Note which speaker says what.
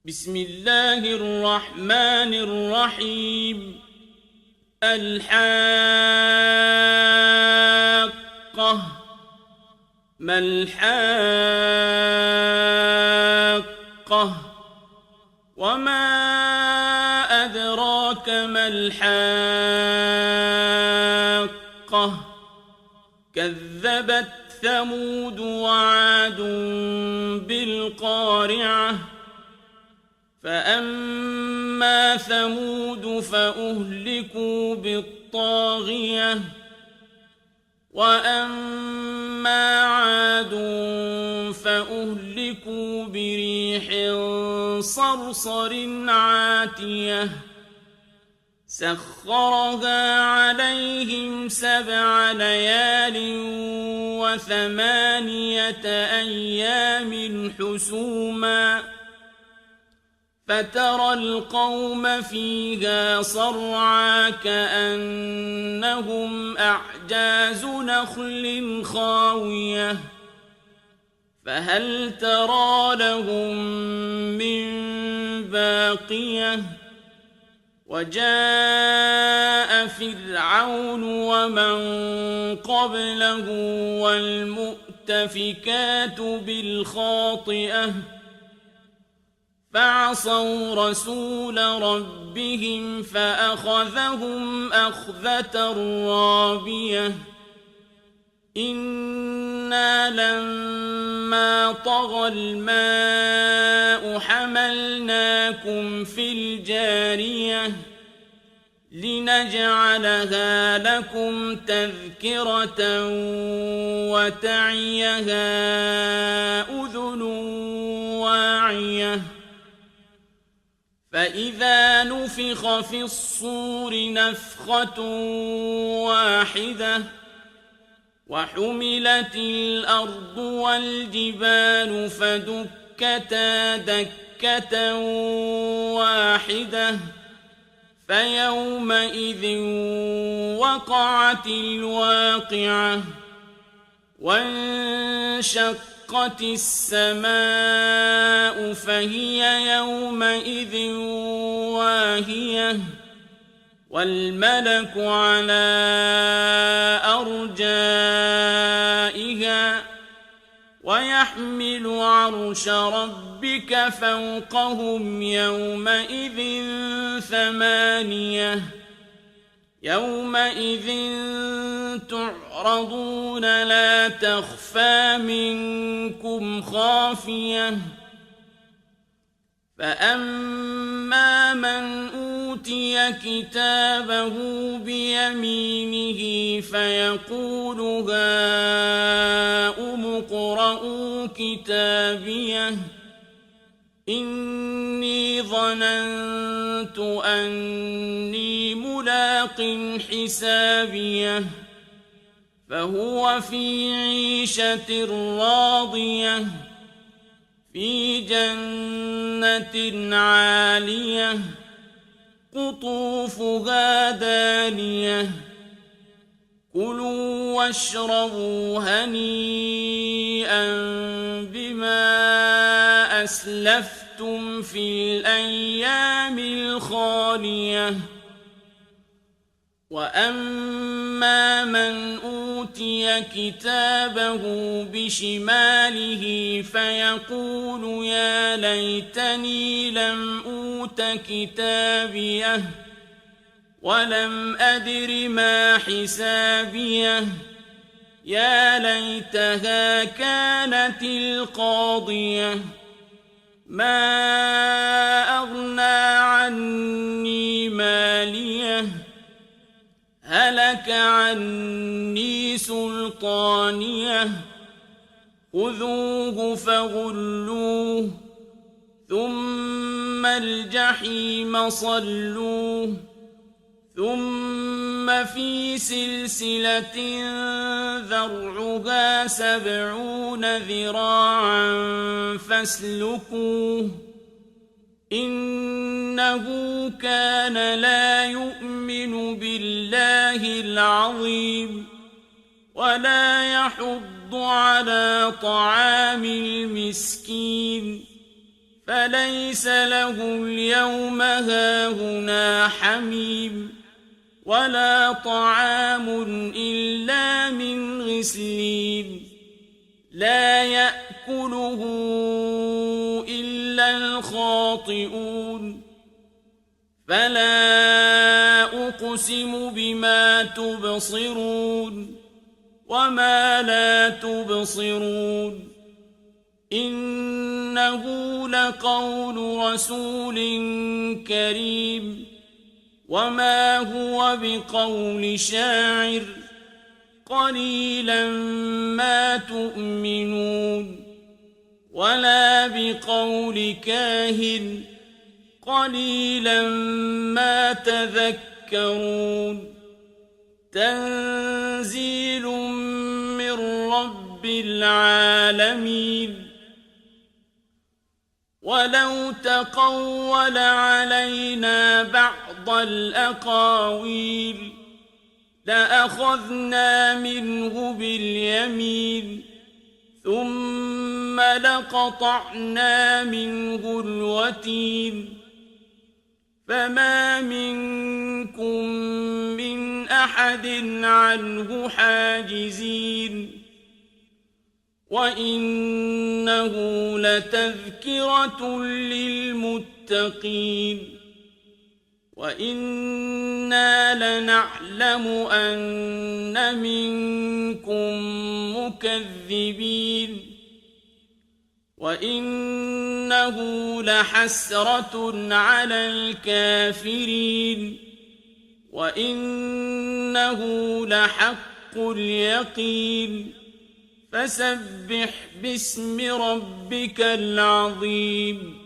Speaker 1: بسم الله الرحمن الرحيم. الحاقة. ما الحاقة؟ وما أدراك ما الحاقة؟ كذبت ثمود وعاد بالقارعة. فأما ثمود فأهلكوا بالطاغية، وأما عاد فأهلكوا بريح صرصر عاتية سخرها عليهم 7 ليال و8 أيام حسوما، فترى القوم فيها صرعى كأنهم أعجاز نخل خاوية، فهل ترى لهم من باقية؟ وجاء فرعون ومن قبله والمؤتفكات بالخاطئة، فعصوا رسول ربهم فأخذهم أخذة رابية. إنا لما طغى الماء حملناكم في الجارية لنجعلها لكم تذكرة وتعيها أذن واعية. فإذا نفخ في الصور نفخة واحدة، وحملت الأرض والجبال فدكتا دكة واحدة، فيومئذ وقعت الواقعة. وانشقت السماء فهي يومئذ واهية، والملك على أرجائها، ويحمل عرش ربك فوقهم يومئذ 8. يومئذ تعرضون لا تخفى منكم خافية. فأما من أوتي كتابه بيمينه فيقول هاؤم اقرءوا كتابيه إني ظننت أني ملاق حسابيه، فهو في عيشة راضية في جنة عالية قطوفها دانية. كلوا واشربوا هنيئا بما أسلفتم في الأيام الخالية. وأما من أوتي كتابه بشماله فيقول يا ليتني لم أوت كتابيه ولم أدر ما حسابيه، يا ليتها كانت القاضية، ما أغنى عني ماليه، هلك عني سلطانيه، خذوه فغلوه ثم الجحيم صلوه، ثم في سلسلة ذرعها 70 ذراعا فاسلكوه، إنه كان لا يؤمن بالله العظيم ولا يحض على طعام المسكين، فليس له اليوم هاهنا حميم ولا طعام إلا من غسلين لا يأكله إلا الخاطئون فلا أقسم بما تبصرون وما لا تبصرون إنه لقول رسول كريم وما هو بقول شاعر قليلا ما تؤمنون ولا بقول كاهن قليلا ما تذكرون تنزيل من رب العالمين ولو تقول علينا بعض الأقاويل لأخذنا منه باليمين ثم لقطعنا منه الوتين فما منكم من أحد عنه حاجزين وإنه لتذكرة للمتقين وإنا لنعلم أن منكم مكذبين وإنه لحسرة على الكافرين وإنه لحق اليقين فسبح باسم ربك العظيم